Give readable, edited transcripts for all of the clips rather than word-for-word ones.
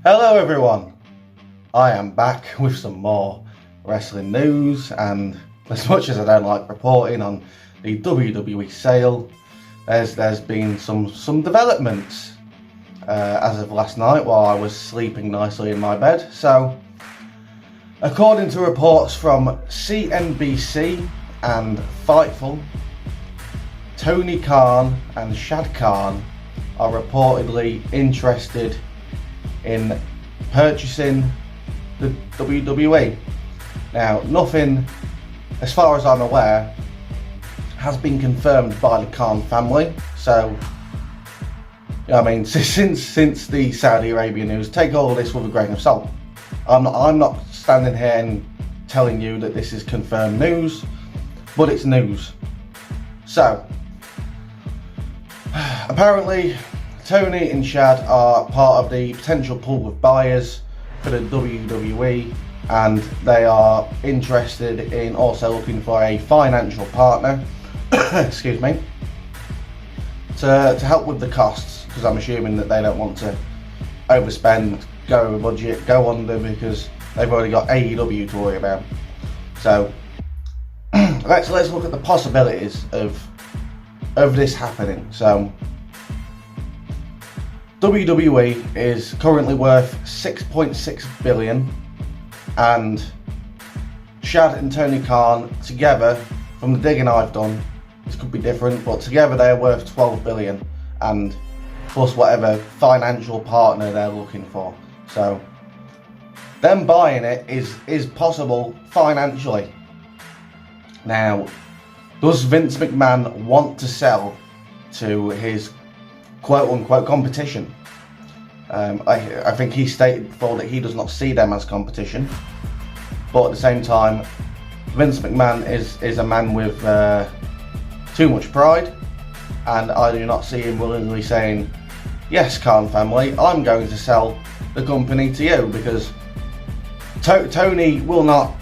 Hello everyone, I am back with some more wrestling news, and as much as I don't like reporting on the WWE sale, there's been some developments as of last night while I was sleeping nicely in my bed. So, according to reports from CNBC and Fightful, Tony Khan and Shad Khan are reportedly interested in purchasing the WWE. Now, nothing, as far as I'm aware, has been confirmed by the Khan family. So, I mean, since the Saudi Arabia news, take all of this with a grain of salt. I'm not standing here and telling you that this is confirmed news, but it's news. So, apparently, Tony and Shad are part of the potential pool of buyers for the WWE, and they are interested in also looking for a financial partner, excuse me, to help with the costs, because I'm assuming that they don't want to overspend, go over budget, go under, because they've already got AEW to worry about. So let's look at the possibilities of this happening. So WWE is currently worth 6.6 billion, and Shad and Tony Khan together, from the digging I've done, this could be different, but together they're worth 12 billion, and plus whatever financial partner they're looking for. So them buying it is possible financially. Now, does Vince McMahon want to sell to his quote-unquote competition? I think he stated before that he does not see them as competition, but at the same time, Vince McMahon is a man with too much pride, and I do not see him willingly saying, yes, Khan family, I'm going to sell the company to you, because Tony will not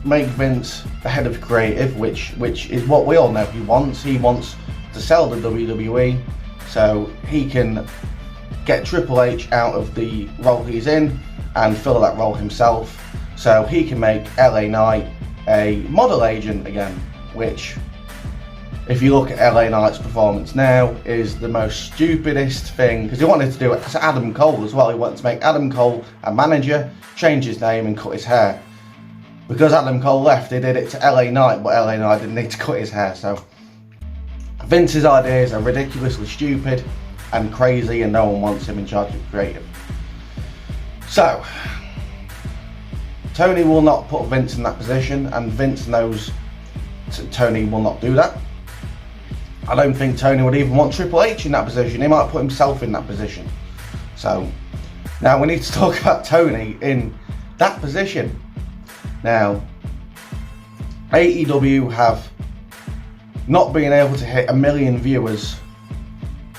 make Vince the head of creative, which is what we all know he wants. He wants to sell the WWE so he can get Triple H out of the role he's in and fill that role himself, so he can make LA Knight a model agent again, which, if you look at LA Knight's performance now, is the most stupidest thing, because he wanted to do it to Adam Cole as well. He wanted to make Adam Cole a manager, change his name and cut his hair. Because Adam Cole left, they did it to LA Knight, but LA Knight didn't need to cut his hair. So Vince's ideas are ridiculously stupid and crazy, and no one wants him in charge of creative. So Tony will not put Vince in that position, and Vince knows Tony will not do that. I don't think Tony would even want Triple H in that position. He might put himself in that position. So now we need to talk about Tony in that position. Now, AEW have not been able to hit 1 million viewers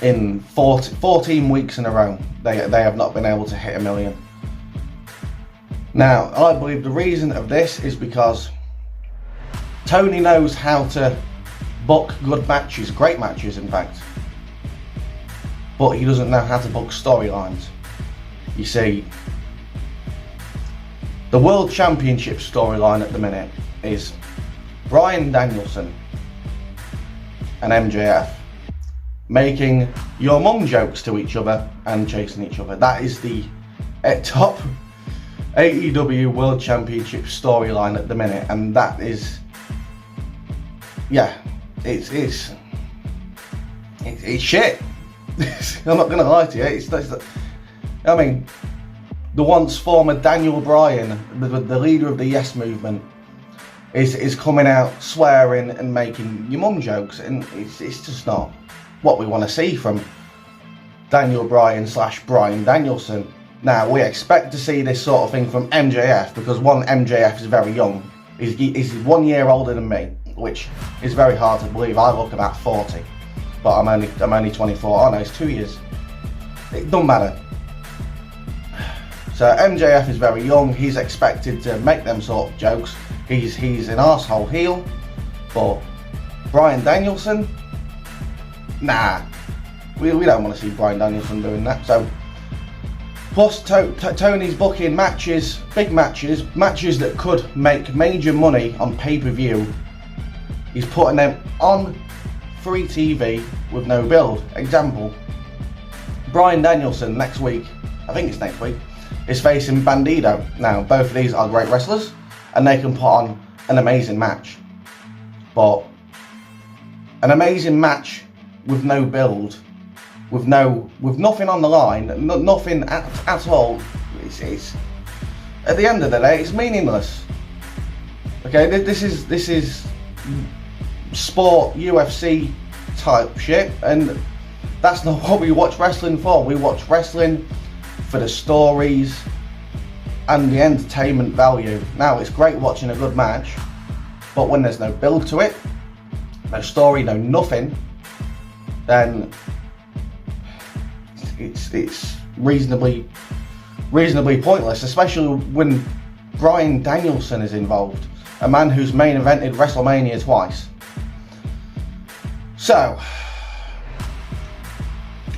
in 14 weeks in a row. They have not been able to hit 1 million. Now, I believe the reason of this is because Tony knows how to book good matches, great matches in fact, but he doesn't know how to book storylines. You see, the World Championship storyline at the minute is Bryan Danielson and MJF making your mum jokes to each other and chasing each other. That is the top AEW World Championship storyline at the minute, and that is, yeah, it's shit. I'm not gonna lie to you. I mean, the once former Daniel Bryan, the leader of the Yes Movement, is coming out swearing and making your mum jokes, and it's just not what we want to see from Daniel Bryan / Bryan Danielson. Now, we expect to see this sort of thing from MJF, because one, MJF is very young. He's 1 year older than me, which is very hard to believe. I look about 40, but I'm only 24. Oh no, it's 2 years. It doesn't matter. So MJF is very young. He's expected to make them sort of jokes. He's an arsehole heel, but Bryan Danielson, nah, we don't want to see Bryan Danielson doing that. So Plus, Tony's booking matches, big matches, matches that could make major money on pay-per-view. He's putting them on free TV with no build. Example, Bryan Danielson next week, I think it's next week, is facing Bandido. Now, both of these are great wrestlers, and they can put on an amazing match. But an amazing match with no build, with nothing on the line, nothing at all. It's at the end of the day, it's meaningless. Okay, this is sport UFC type shit, and that's not what we watch wrestling for. We watch wrestling for the stories and the entertainment value. Now, it's great watching a good match, but when there's no build to it, no story, no nothing, then it's reasonably pointless, especially when Bryan Danielson is involved, a man who's main evented WrestleMania twice. So,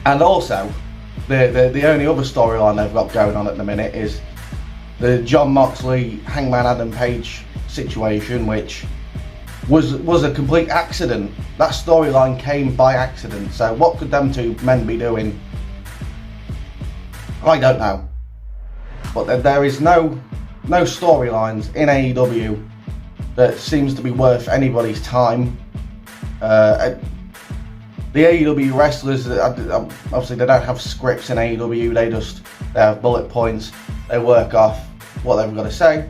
and also, the only other storyline they've got going on at the minute is the Jon Moxley, Hangman Adam Page situation, which was a complete accident. That storyline came by accident. So what could them two men be doing? I don't know. But there is no storylines in AEW that seems to be worth anybody's time. The AEW wrestlers, obviously they don't have scripts in AEW, they have bullet points, they work off what they've got to say,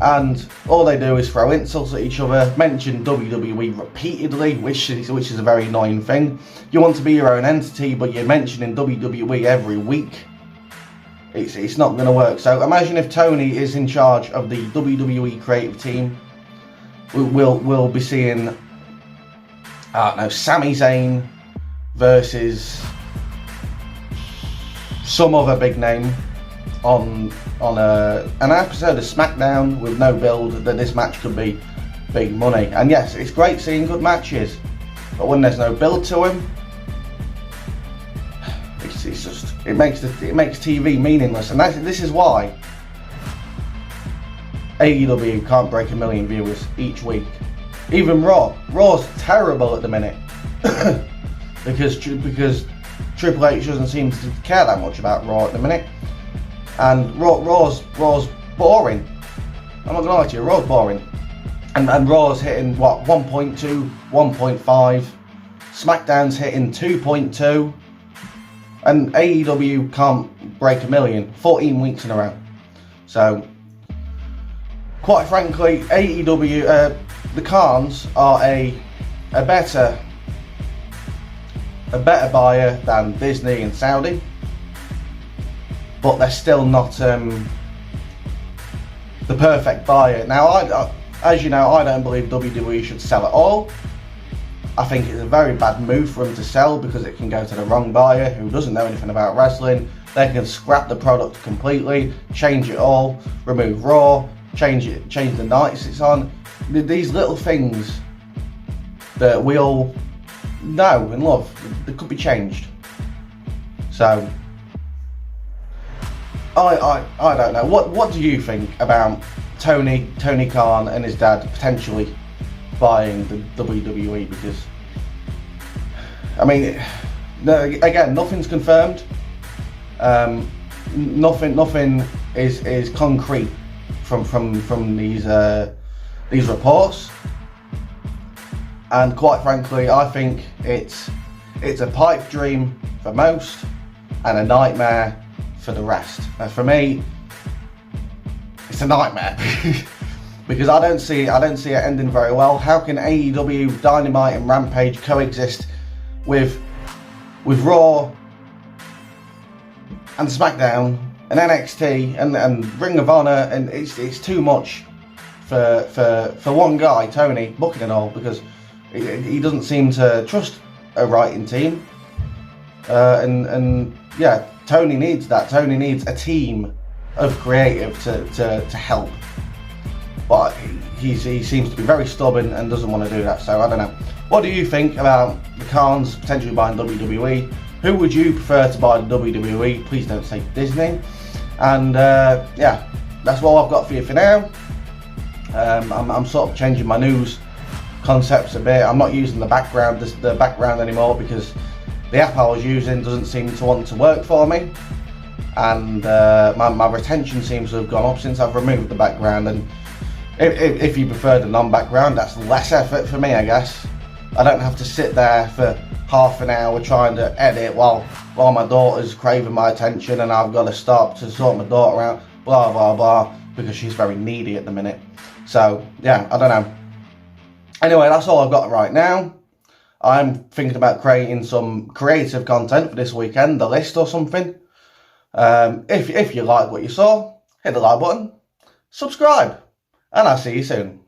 and all they do is throw insults at each other, mention WWE repeatedly, which is a very annoying thing. You want to be your own entity, but you're mentioning WWE every week. It's not going to work. So imagine if Tony is in charge of the WWE creative team. We'll be seeing, I don't know, Sami Zayn versus some other big name on an episode of SmackDown with no build, that this match could be big money. And yes, it's great seeing good matches, but when there's no build to them, it makes TV meaningless. And this is why AEW can't break 1 million viewers each week. Even Raw's terrible at the minute because Triple H doesn't seem to care that much about Raw at the minute, and Raw's boring. I'm not gonna lie to you, Raw's boring, and Raw's hitting what, 1.2, 1.5, SmackDown's hitting 2.2, and AEW can't break 1 million 14 weeks in a row. So quite frankly, AEW, the Khans are a better buyer than Disney and Saudi, but they're still not the perfect buyer. Now, as you know, I don't believe WWE should sell at all. I think it's a very bad move for them to sell, because it can go to the wrong buyer who doesn't know anything about wrestling. They can scrap the product completely, change it all, remove Raw, change the nights it's on. These little things that we all know and love, they could be changed. So I don't know. What do you think about Tony Khan and his dad potentially buying the WWE? Because I mean, again, nothing's confirmed. Nothing is concrete from these reports, and quite frankly, I think it's a pipe dream for most and a nightmare for the rest. For me, it's a nightmare because I don't see it ending very well. How can AEW, Dynamite, and Rampage coexist with Raw and SmackDown and NXT and Ring of Honor? And it's too much for one guy, Tony, booking it all, because he doesn't seem to trust a writing team. And yeah, Tony needs that. Tony needs a team of creative to help. But he seems to be very stubborn and doesn't want to do that. So I don't know. What do you think about the Khans potentially buying WWE? Who would you prefer to buy the WWE? Please don't say Disney. And yeah, that's all I've got for you for now. I'm sort of changing my news concepts a bit. I'm not using the background anymore because the app I was using doesn't seem to want to work for me, and my retention seems to have gone up since I've removed the background. And if you prefer the non-background, that's less effort for me, I guess. I don't have to sit there for half an hour trying to edit while my daughter's craving my attention, and I've got to stop to sort my daughter out, blah blah blah, because she's very needy at the minute. So yeah, I don't know. Anyway, that's all I've got right now. I'm thinking about creating some creative content for this weekend, the list or something. If you like what you saw, hit the like button, subscribe, and I'll see you soon.